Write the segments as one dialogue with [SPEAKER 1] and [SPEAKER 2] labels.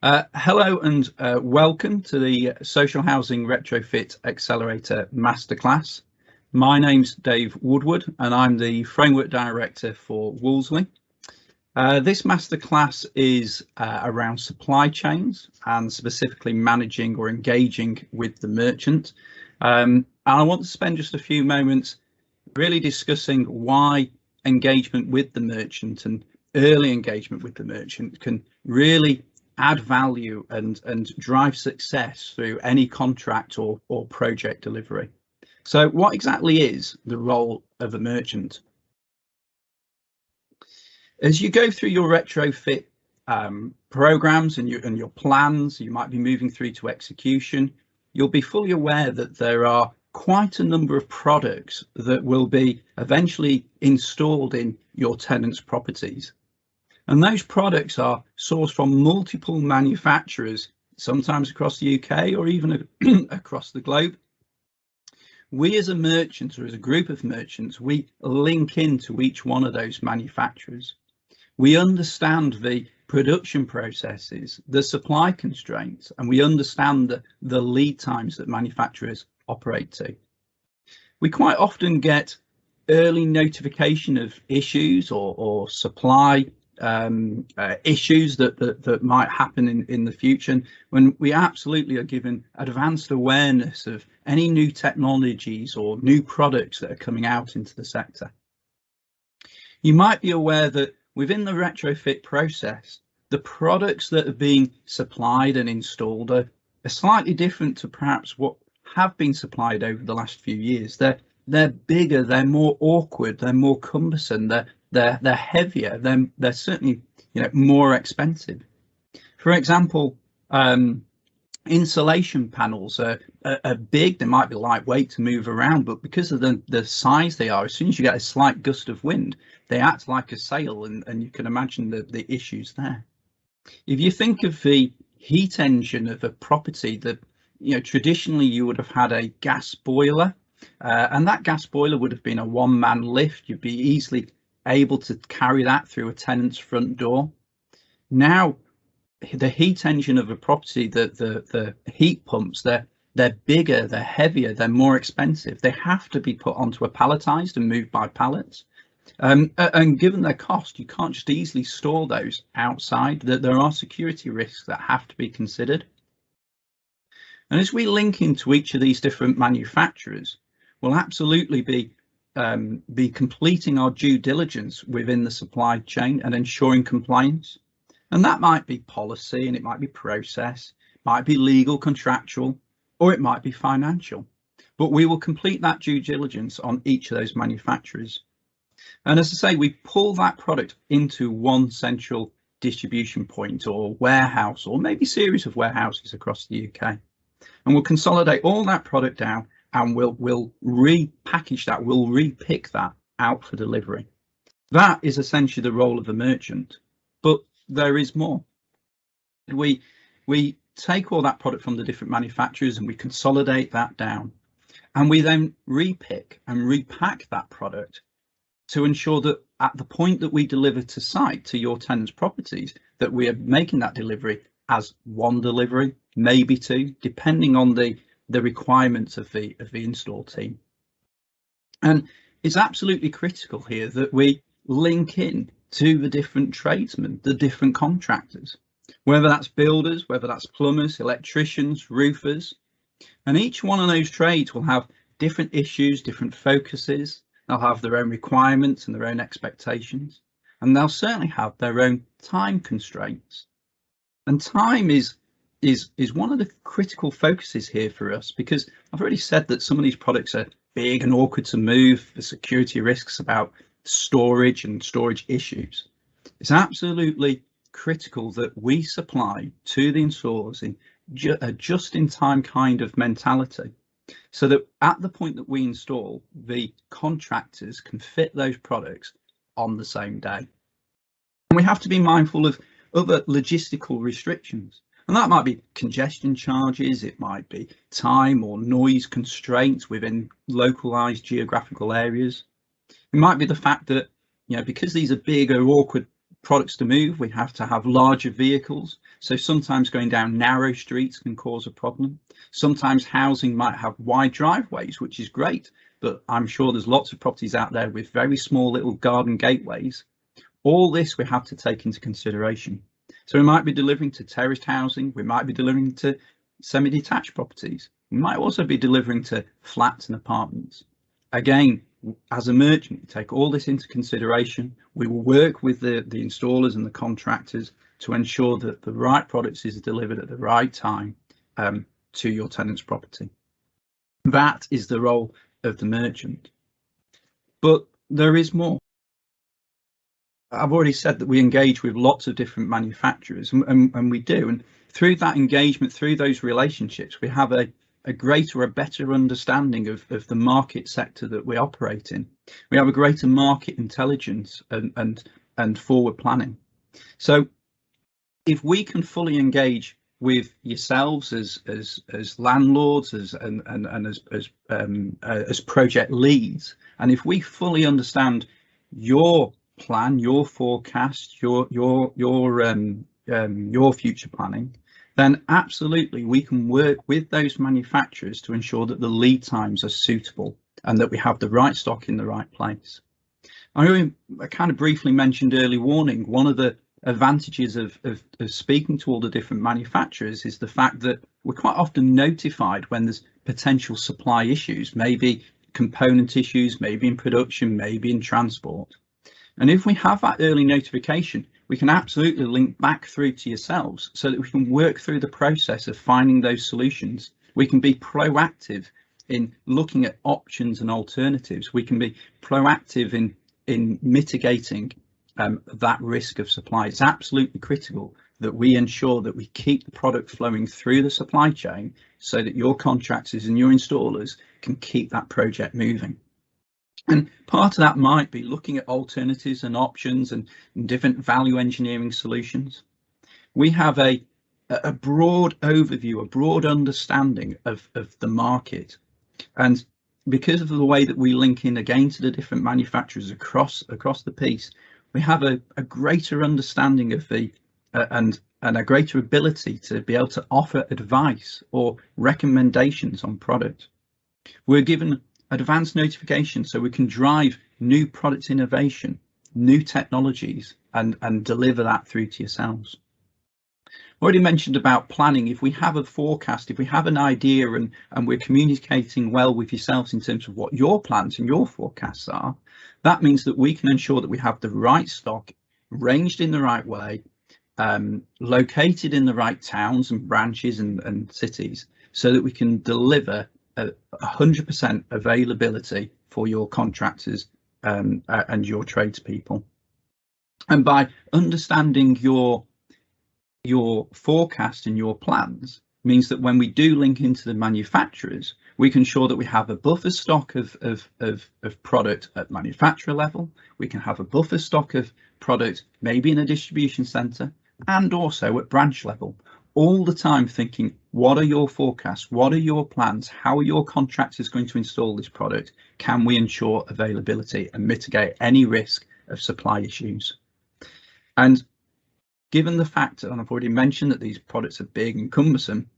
[SPEAKER 1] Hello and welcome to the Social Housing Retrofit Accelerator Masterclass. My name's Dave Woodward and I'm the Framework Director for Wolseley. This masterclass is around supply chains and specifically managing or engaging with the merchant. And I want to spend just a few moments really discussing why engagement with the merchant and early engagement with the merchant can really add value and drive success through any contract or project delivery. So what exactly is the role of a merchant? As you go through your retrofit programs and your plans, you might be moving through to execution, you'll be fully aware that there are quite a number of products that will be eventually installed in your tenants' properties. And those products are sourced from multiple manufacturers, sometimes across the UK or even across the globe. We as a merchant or as a group of merchants, we link into each one of those manufacturers. We understand the production processes, the supply constraints, and we understand the lead times that manufacturers operate to. We quite often get early notification of issues or supply issues that might happen in the future, and when we absolutely are given advanced awareness of any new technologies or new products that are coming out into the sector. You might be aware that within the retrofit process, the products that are being supplied and installed are slightly different to perhaps what have been supplied over the last few years. They're bigger, they're more awkward, they're more cumbersome, they're heavier, they're certainly more expensive. For example, insulation panels are big, they might be lightweight to move around, but because of the size they are, as soon as you get a slight gust of wind, they act like a sail, and you can imagine the issues there. If you think of the heat engine of a property, that traditionally you would have had a gas boiler, and that gas boiler would have been a one-man lift. You'd be easily able to carry that through a tenant's front door. Now, the heat engine of a property, the heat pumps, they're bigger, they're heavier, they're more expensive. They have to be put onto a palletized and moved by pallets. And given their cost, you can't just easily store those outside. There are security risks that have to be considered. And as we link into each of these different manufacturers, we'll absolutely be completing our due diligence within the supply chain and ensuring compliance. And that might be policy, and it might be process, might be legal, contractual, or it might be financial. But we will complete that due diligence on each of those manufacturers. And as I say, we pull that product into one central distribution point or warehouse, or maybe series of warehouses across the UK. And we'll consolidate all that product down, and we'll repackage that, we'll repick that out for delivery. That is essentially the role of the merchant, but there is more. We take all that product from the different manufacturers and we consolidate that down, and we then repick and repack that product to ensure that at the point that we deliver to site, to your tenants' properties, that we are making that delivery as one delivery, maybe two, depending on the requirements of the install team. And it's absolutely critical here that we link in to the different tradesmen, the different contractors, whether that's builders, whether that's plumbers, electricians, roofers. And each one of those trades will have different issues, different focuses. They'll have their own requirements and their own expectations, and they'll certainly have their own time constraints. And time is one of the critical focuses here for us, because I've already said that some of these products are big and awkward to move, the security risks about storage and storage issues. It's absolutely critical that we supply to the installers in a just-in-time kind of mentality, so that at the point that we install, the contractors can fit those products on the same day. And we have to be mindful of other logistical restrictions. And that might be congestion charges, it might be time or noise constraints within localized geographical areas. It might be the fact that, because these are big or awkward products to move, we have to have larger vehicles. So sometimes going down narrow streets can cause a problem. Sometimes housing might have wide driveways, which is great, but I'm sure there's lots of properties out there with very small little garden gateways. All this we have to take into consideration. So we might be delivering to terraced housing, we might be delivering to semi-detached properties, we might also be delivering to flats and apartments. Again, as a merchant, we take all this into consideration. We will work with the installers and the contractors to ensure that the right products is delivered at the right time to your tenant's property. That is the role of the merchant. But there is more. I've already said that we engage with lots of different manufacturers, and we do. And through that engagement, through those relationships, we have a greater, a better understanding of the market sector that we operate in. We have a greater market intelligence and forward planning. So if we can fully engage with yourselves as landlords and as project leads, and if we fully understand your plan, your forecast, your future planning, then absolutely we can work with those manufacturers to ensure that the lead times are suitable and that we have the right stock in the right place. I kind of briefly mentioned early warning. One of the advantages of speaking to all the different manufacturers is the fact that we're quite often notified when there's potential supply issues, maybe component issues, maybe in production, maybe in transport. And if we have that early notification, we can absolutely link back through to yourselves so that we can work through the process of finding those solutions. We can be proactive in looking at options and alternatives. We can be proactive in mitigating that risk of supply. It's absolutely critical that we ensure that we keep the product flowing through the supply chain so that your contractors and your installers can keep that project moving. And part of that might be looking at alternatives and options and different value engineering solutions. We have a broad overview, a broad understanding of the market. And because of the way that we link in again to the different manufacturers across the piece, we have a greater understanding of the and a greater ability to be able to offer advice or recommendations on product. We're given advanced notification so we can drive new product innovation, new technologies, and deliver that through to yourselves. Already mentioned about planning. If we have a forecast, if we have an idea and we're communicating well with yourselves in terms of what your plans and your forecasts are, that means that we can ensure that we have the right stock ranged in the right way, located in the right towns and branches and cities, so that we can deliver 100% availability for your contractors and your tradespeople. And by understanding your forecast and your plans means that when we do link into the manufacturers, we can ensure that we have a buffer stock of product at manufacturer level. We can have a buffer stock of product maybe in a distribution centre and also at branch level. All the time thinking, what are your forecasts? What are your plans? How are your contractors going to install this product? Can we ensure availability and mitigate any risk of supply issues? And given the fact, and I've already mentioned that these products are big and cumbersome,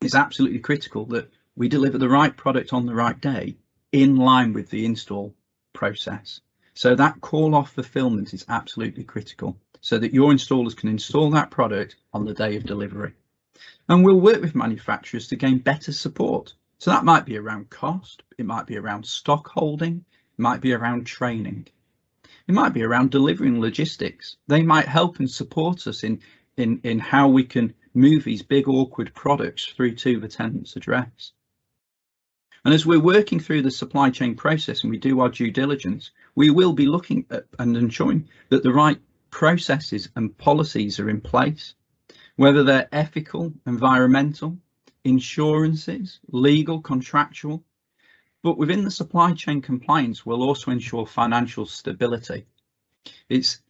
[SPEAKER 1] it's absolutely critical that we deliver the right product on the right day in line with the install process. So that call off fulfillment is absolutely critical so that your installers can install that product on the day of delivery. And we'll work with manufacturers to gain better support. So that might be around cost, it might be around stock holding, it might be around training. It might be around delivering logistics. They might help and support us in how we can move these big awkward products through to the tenant's address. And as we're working through the supply chain process and we do our due diligence, we will be looking at and ensuring that the right processes and policies are in place, whether they're ethical, environmental, insurances, legal, contractual. But within the supply chain compliance, we'll also ensure financial stability. It's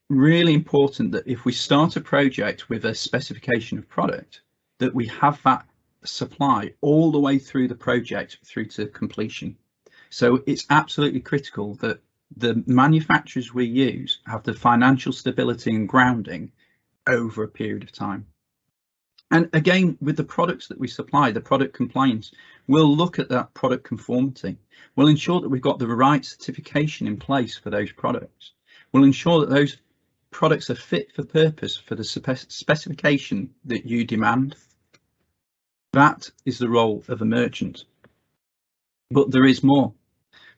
[SPEAKER 1] really important that if we start a project with a specification of product, that we have that supply all the way through the project through to completion. So it's absolutely critical that the manufacturers we use have the financial stability and grounding over a period of time. And again, with the products that we supply, the product compliance, we'll look at that product conformity. We'll ensure that we've got the right certification in place for those products. We'll ensure that those products are fit for purpose for the specification that you demand. That is the role of a merchant. But there is more.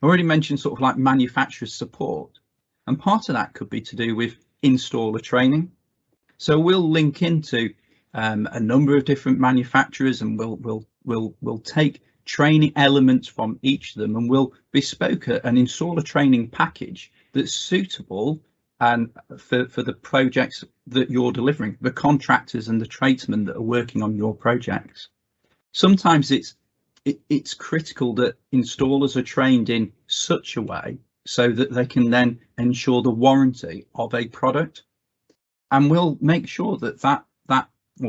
[SPEAKER 1] I already mentioned sort of like manufacturer support, and part of that could be to do with installer training. So we'll link into a number of different manufacturers, and we'll take training elements from each of them, and we'll bespoke an installer training package that's suitable and for the projects that you're delivering, the contractors and the tradesmen that are working on your projects. Sometimes it's critical that installers are trained in such a way so that they can then ensure the warranty of a product, and we'll make sure that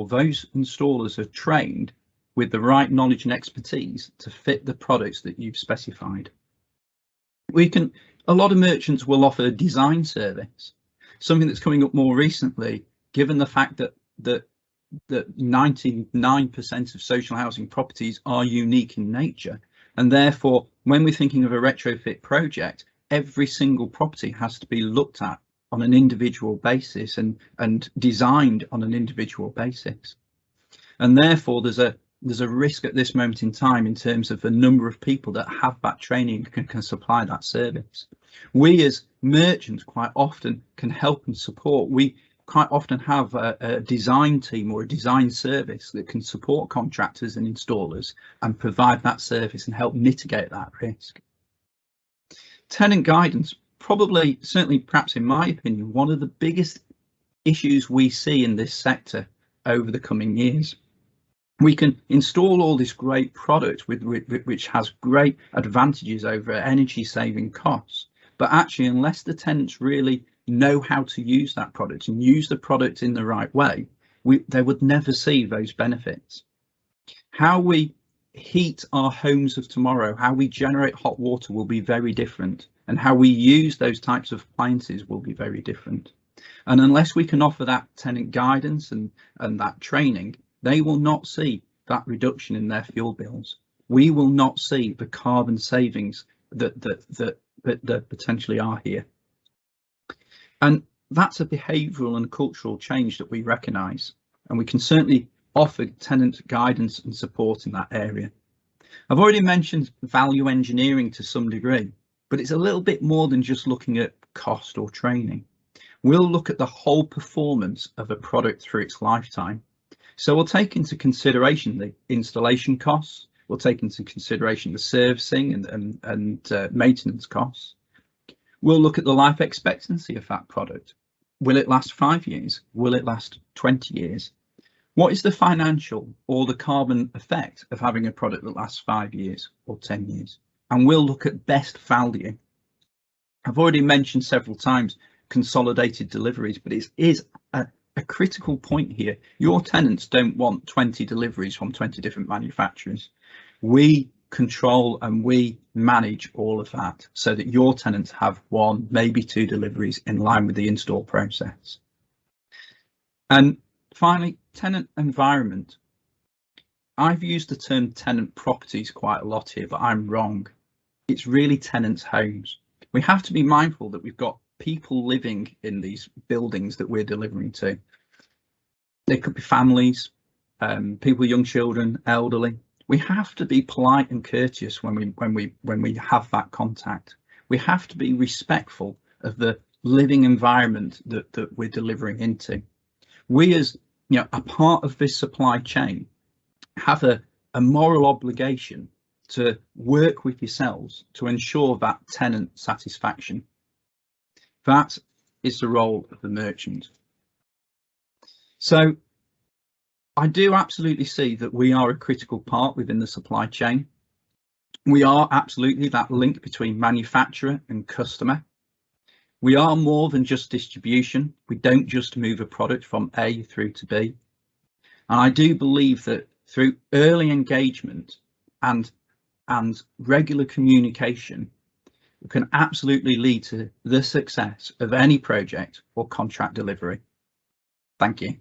[SPEAKER 1] those installers are trained with the right knowledge and expertise to fit the products that you've specified. A lot of merchants will offer a design service, something that's coming up more recently, given the fact that 99% of social housing properties are unique in nature, and therefore when we're thinking of a retrofit project, every single property has to be looked at on an individual basis and designed on an individual basis, and therefore there's a risk at this moment in time in terms of the number of people that have that training and can supply that service. We as merchants quite often can help and support. We quite often have a design team or a design service that can support contractors and installers and provide that service and help mitigate that risk. Tenant guidance, probably, certainly perhaps in my opinion, one of the biggest issues we see in this sector over the coming years. We can install all this great product which has great advantages over energy saving costs, but actually unless the tenants really know how to use that product and use the product in the right way, they would never see those benefits. How we heat our homes of tomorrow, how we generate hot water will be very different, and how we use those types of appliances will be very different. And unless we can offer that tenant guidance and that training, they will not see that reduction in their fuel bills. We will not see the carbon savings that potentially are here. And that's a behavioural and cultural change that we recognise, and we can certainly offer tenant guidance and support in that area. I've already mentioned value engineering to some degree, but it's a little bit more than just looking at cost or training. We'll look at the whole performance of a product through its lifetime. So we'll take into consideration the installation costs, we'll take into consideration the servicing and maintenance costs. We'll look at the life expectancy of that product. Will it last 5 years? Will it last 20 years? What is the financial or the carbon effect of having a product that lasts 5 years or 10 years? And we'll look at best value. I've already mentioned several times consolidated deliveries, but it is a critical point here. Your tenants don't want 20 deliveries from 20 different manufacturers. We control and we manage all of that so that your tenants have 1, maybe 2 deliveries in line with the install process. And finally, tenant environment. I've used the term tenant properties quite a lot here, but I'm wrong. It's really tenants' homes. We have to be mindful that we've got people living in these buildings that we're delivering to. They could be families, people, young children, elderly. We have to be polite and courteous when we have that contact. We have to be respectful of the living environment that we're delivering into. We, as a part of this supply chain, have a moral obligation to work with yourselves to ensure that tenant satisfaction. That is the role of the merchant. So I do absolutely see that we are a critical part within the supply chain. We are absolutely that link between manufacturer and customer. We are more than just distribution. We don't just move a product from A through to B. And I do believe that through early engagement and regular communication, can absolutely lead to the success of any project or contract delivery. Thank you.